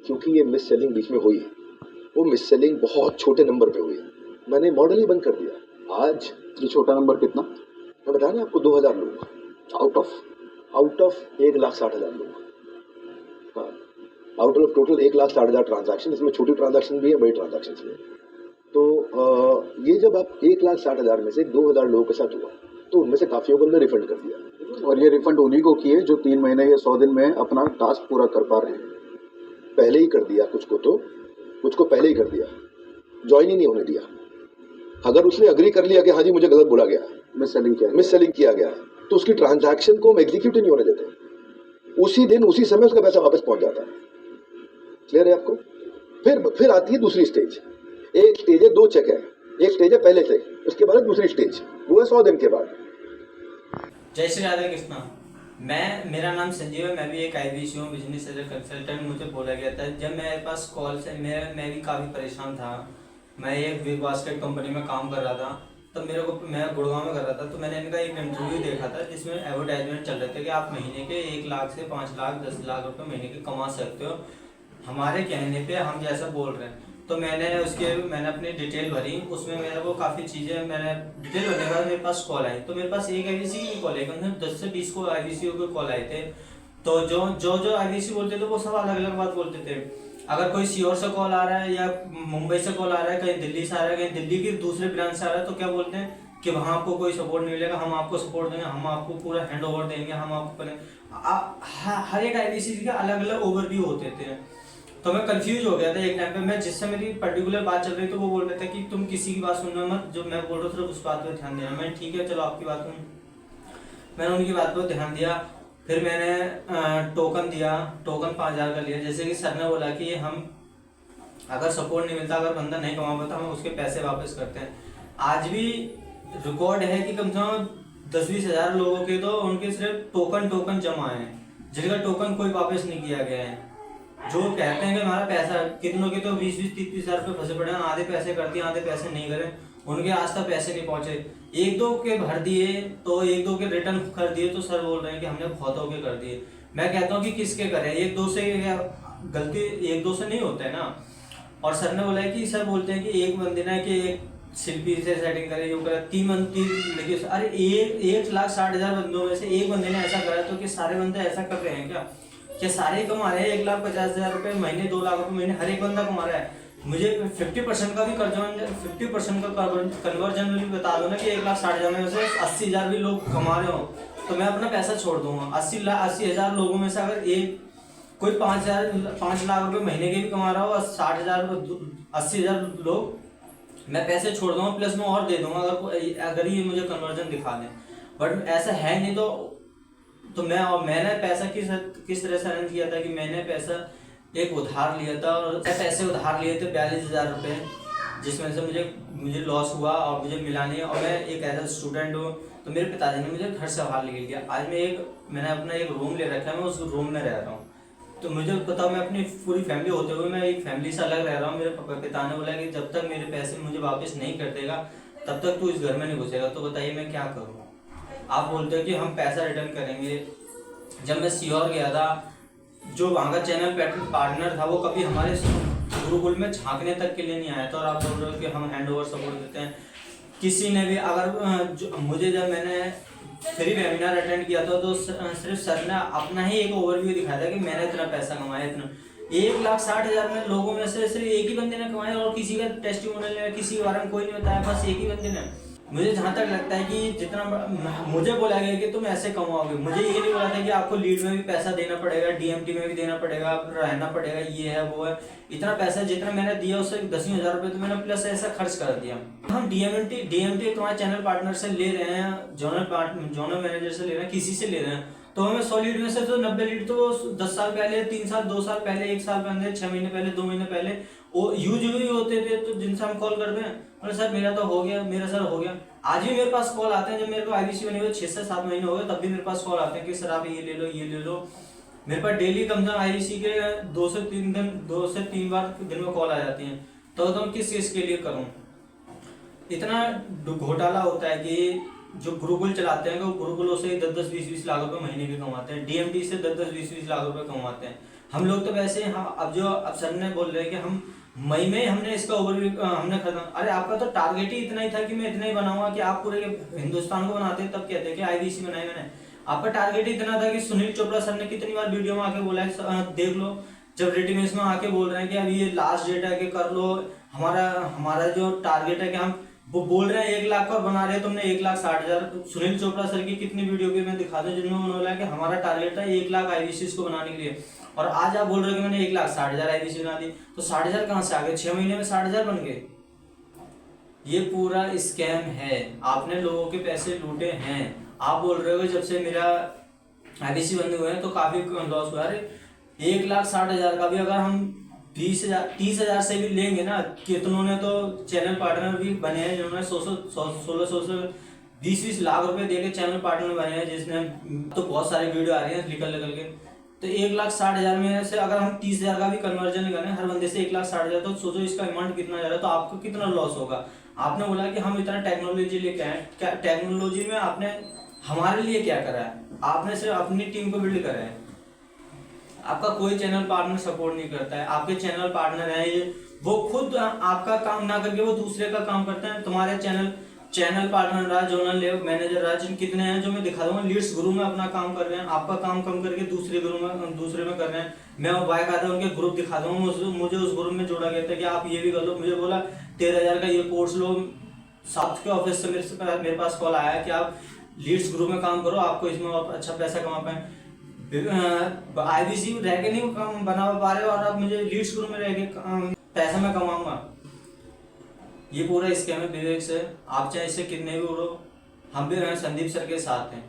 क्योंकि ये miss selling बीच में हुई, वो मिस सेलिंग बहुत छोटे नंबर पे हुई, मैंने मॉडल ही बंद कर दिया। आज ये छोटा नंबर कितना? मैं बताया ना आपको, 2000 लोग आउट ऑफ 1,60,000 लोग। हाँ, आउट ऑफ टोटल 1,60,000 ट्रांजैक्शन, इसमें छोटी ट्रांजैक्शन भी है, बड़ी ट्रांजैक्शन भी है। तो ये जब आप 1,60,000 में से 2,000 लोगों के साथ हुआ, तो उनमें से काफियों को हमने रिफंड कर दिया। और ये रिफंड उन्हीं को किए जो 3 महीने या 100 दिन में अपना टास्क पूरा कर पा रहे हैं। पहले ही कर दिया, कुछ को पहले ही कर दिया, ज्वाइन ही नहीं होने दिया। अगर उसने अग्री कर लिया कि हाँ जी मुझे गलत बोला गया, मिस सेलिंग किया गया, तो उसकी ट्रांजैक्शन को हम एग्जीक्यूट ही नहीं होने देते। उसी दिन उसी समय उसका पैसा वापस पहुंच जाता है। क्लियर है आपको? फिर आती है दूसरी स्टेज। एक स्टेज है 2 चेक है, एक स्टेज है पहले से, उसके बाद दूसरी स्टेज, वो है 100 दिन के बाद। जय श्री राधे कृष्णा। मेरा नाम संजीव है, मैं भी एक IBC हूँ, बिजनेस एज ए कंसल्टेंट। मुझे बोला गया था जब मेरे पास कॉल से, मैं भी काफ़ी परेशान था। मैं एक बिग बास्केट कंपनी में काम कर रहा था, तो मैं गुड़गांव में कर रहा था। तो मैंने इनका एक इंटरव्यू देखा था जिसमें एडवर्टाइजमेंट चल रहे थे कि आप महीने के 1 लाख से 5 लाख 10 लाख रुपए महीने के कमा सकते हो, हमारे कहने पे हम जैसा बोल रहे हैं। तो मैंने अपनी डिटेल भरी, उसमें मेरे को काफ़ी चीज़ें, मैंने डिटेल भरने के बाद मेरे पास कॉल आई। तो मेरे पास एक IBC की कॉल आई, कम से कम 10 से 20 को IBC के कॉल आए थे। तो जो IBC बोलते थे वो सब अलग अलग बात बोलते थे। अगर कोई सीओर से कॉल आ रहा है या मुंबई से कॉल आ रहा है, कहीं दिल्ली से आ रहा है, कहीं दिल्ली की दूसरे ब्रांच से आ रहा है, तो क्या बोलते हैं कि वहाँ आपको कोई सपोर्ट नहीं मिलेगा, हम आपको सपोर्ट देंगे, हम आपको पूरा हैंड ओवर देंगे, हम आपको हर एक IBC के अलग अलग ओवरव्यू होते थे। तो मैं कंफ्यूज हो गया था एक टाइम पे। मैं जिससे मेरी पर्टिकुलर बात चल रही तो वो बोल रहे थे कि तुम किसी की बात सुनना मत, जो मैं बोल रहा था उस बात पर ध्यान देना। मैं ठीक है चलो आपकी बात सुन, मैंने उनकी बात पर ध्यान दिया। फिर मैंने टोकन दिया, टोकन 5,000 का लिया। जैसे कि सर ने बोला कि हम अगर सपोर्ट नहीं मिलता, अगर बंदा नहीं कमा पाता, हम उसके पैसे वापस करते हैं। आज भी रिकॉर्ड है कि कम से कम 10-20 हज़ार लोगों के तो उनके सिर्फ टोकन जमा है, जिनका टोकन कोई वापस नहीं किया गया है। जो कहते हैं कि हमारा पैसा, कितनों के तो 20-20, 30-30 हज़ार रुपये फंसे पड़े हैं, आधे पैसे कर दिए, आधे पैसे नहीं करे, उनके आज तक पैसे नहीं पहुंचे। 1-2 के भर दिए, तो 1-2 के रिटर्न कर दिए, तो सर बोल रहे हैं कि हमने बहुतों के कर दिए। मैं कहता हूँ कि किसके करें, 1-2 से गलती 1-2 से नहीं होता है ना। और सर ने बोला है कि सर बोलते हैं कि एक बंदे ना कि एक शिल्पी से सेटिंग करे, यूँ करे, 3 बंदे लेकिन अरे 1,60,000 बंदों में से एक बंदे ने ऐसा करा, तो कि सारे बंदे ऐसा कर रहे हैं क्या सारे कमा रहे हैं 1,50,000 रुपये महीने, 2 लाख रुपये महीने, हर एक बंदा कमा रहा है। मुझे 50% का भी 50% का कन्वर्जन भी बता दो ना कि 1,60,000 में से 80,000 भी लोग कमा रहे हो, तो मैं अपना पैसा छोड़ दूंगा। 80,000 लोगों में से अगर एक कोई 5 लाख रुपए महीने के भी कमा रहा हो और 80,000 लोग, मैं पैसे छोड़ दूंगा, प्लस मैं और दे दूंगा अगर ये मुझे कन्वर्जन दिखा दें। बट ऐसा है नहीं। तो मैंने पैसा किस तरह से अरेंज किया था कि मैंने पैसा एक उधार लिया था, और पैसे उधार लिए थे 42,000 रुपये, जिसमें से मुझे लॉस हुआ और मुझे मिला नहीं। और मैं एक ऐसा स्टूडेंट हूँ, तो मेरे पिताजी ने मुझे घर से बाहर निकल दिया। आज मैंने अपना एक रूम ले रखा है, मैं उस रूम में रह रहा हूँ। तो मुझे पता, मैं अपनी पूरी फैमिली होते हुए मैं एक फैमिली से अलग रह रहा हूँ। मेरे पिता ने बोला कि जब तक मेरे पैसे मुझे वापस नहीं कर देगा, तब तक तू इस घर में नहीं घुसेगा। तो बताइए मैं क्या करूँ? आप बोलते हो कि हम पैसा रिटर्न करेंगे। जब मैं सीहोर गया था, जो वहाँ का चैनल पार्टनर था वो कभी हमारे गुरुकुल में झांकने तक के लिए नहीं आया था, और आप बोल रहे हो कि हम हैंड ओवर सपोर्ट देते हैं। किसी ने भी अगर मुझे, जब मैंने फ्री वेबिनार अटेंड किया था, तो सिर्फ सर ने अपना ही एक ओवरव्यू दिखाया था कि मैंने इतना पैसा कमाया, इतना 1,60,000 में लोगों में से सिर्फ एक ही बंदे ने कमाया, और किसी का टेस्टिमोनियल किसी के बारे में कोई नहीं बताया, बस एक ही बंदे ने। मुझे जहाँ तक लगता है कि जितना मुझे बोला गया कि तुम ऐसे कमाओगे, मुझे ये नहीं बोला था कि आपको लीड में भी पैसा देना पड़ेगा, DMT में भी देना पड़ेगा, रहना पड़ेगा, ये है वो है। इतना पैसा जितना मैंने दिया उससे 10,000 रुपये तो मैंने प्लस ऐसा खर्च कर दिया। हम DMT तुम्हारे चैनल पार्टनर से ले रहे हैं, जोनल मैनेजर से ले रहे हैं, किसी से ले रहे हैं, तो हमें 100 लीड में से तो 90 लीड तो 10 साल पहले, 3 साल, 2 साल पहले, 1 साल पहले, 6 महीने पहले, 2 महीने पहले वो यूज हुए होते थे, तो जिनसे हम कॉल करते हैं, बोले सर मेरा तो हो गया, मेरा सर हो गया। आज भी मेरे पास कॉल आते हैं, जब मेरे को IBC बने हुए 6 से 7 महीने हो गए, तब भी मेरे पास कॉल आते हैं कि सर आप ये ले लो, ये ले लो। मेरे पास डेली कम से कम IBC के 2 से 3 बार दिन में कॉल आ जाती हैं। तो मैं किस चीज़ के लिए करूँ? इतना घोटाला होता है कि जो गुरुकुल चलाते हैं वो गुरुकुलों से 10-10, 20-20 लाख रुपए महीने के कमाते हैं, DMT से 10-10, 20-20 लाख रुपए कमाते हैं। हम लोग तो वैसे हाँ, अब सर ने बोल रहे हैं कि हम मई में हमने इसका ओवरव्यू हमने खत्म। अरे आपका तो टारगेट ही इतना ही था कि मैं इतना ही बनाऊंगा कि आप पूरे हिंदुस्तान को बनाते तब कहते कि आईबीसी बनाई मैंने। आपका टारगेट ही इतना था कि सुनील चोपड़ा सर ने कितनी बार वीडियो में आके बोला है, देख लो, जब रेटिंग्स में आके बोल रहे हैं कि अभी ये लास्ट डेट है कि कर लो, हमारा जो टारगेट है कि हम वो बोल रहे हैं 1 लाख और बना रहे हैं तुमने 1,60,000। सुनील चोपड़ा सर की कितनी वीडियो की मैं दिखा दूं जिनमें उन्होंने बोला कि हमारा टारगेट था 1 लाख आईबीसी को बनाने के लिए, और आज आप बोल रहे हो कि मैंने 1,60,000 आईबीसी बना दी। तो 60,000 कहाँ से आ गए? 6 महीने में 60,000 बन गए। ये पूरा स्कैम है, आपने लोगों के पैसे लूटे हैं। आप बोल रहे हो जब से मेरा आईबीसी बंद हुए हैं तो काफी लॉस हुआ। अरे 1,60,000 का भी अगर हम 30,000 से भी लेंगे ना, कितनों ने तो चैनल पार्टनर भी बने हैं जिन्होंने 1600 से 20 लाख रुपए दे के चैनल पार्टनर बने हैं, जिसने तो बहुत सारी वीडियो आ रही है निकल के। तो 1,60,000 में से अगर हम 30,000 का भी कन्वर्जन करें हर बंदे से 1,60,000, तो सोचो इसका अमाउंट कितना जा रहा है, तो आपको कितना लॉस होगा। आपने बोला कि हम इतना टेक्नोलॉजी लेके आए, क्या टेक्नोलॉजी में आपने हमारे लिए क्या करा है? आपने सिर्फ अपनी टीम को बिल्ड करा है। आपका कोई चैनल पार्टनर सपोर्ट नहीं करता है। आपके चैनल पार्टनर है ये, वो खुद आपका काम ना करके वो दूसरे का काम करते हैं। तुम्हारे चैनल पार्टनर रहा, जोनल मैनेजर रहा, जिन कितने हैं जो मैं दिखा दूंगा, लीड्स ग्रुप में अपना काम कर रहे हैं, आपका काम कम करके दूसरे में कर रहे हैं। मैं बाइक आता उनके ग्रुप दिखा दूंगा, मुझे उस ग्रुप में जोड़ा गया था कि आप ये भी कर लो। मुझे बोला 13,000 का ये कोर्स लो। साउथ के ऑफिस से मेरे पास कॉल आया कि आप लीड्स ग्रुप में काम करो, आपको इसमें अच्छा पैसा कमा पाए। आईबीसी रह के नहीं बना पा रहे हो और अब मुझे लीड्स ग्रुप में रह के पैसा मैं कमाऊंगा। ये पूरा स्कैम है विवेक से। आप चाहे इससे कितने भी उड़ो, हम भी संदीप सर के साथ हैं।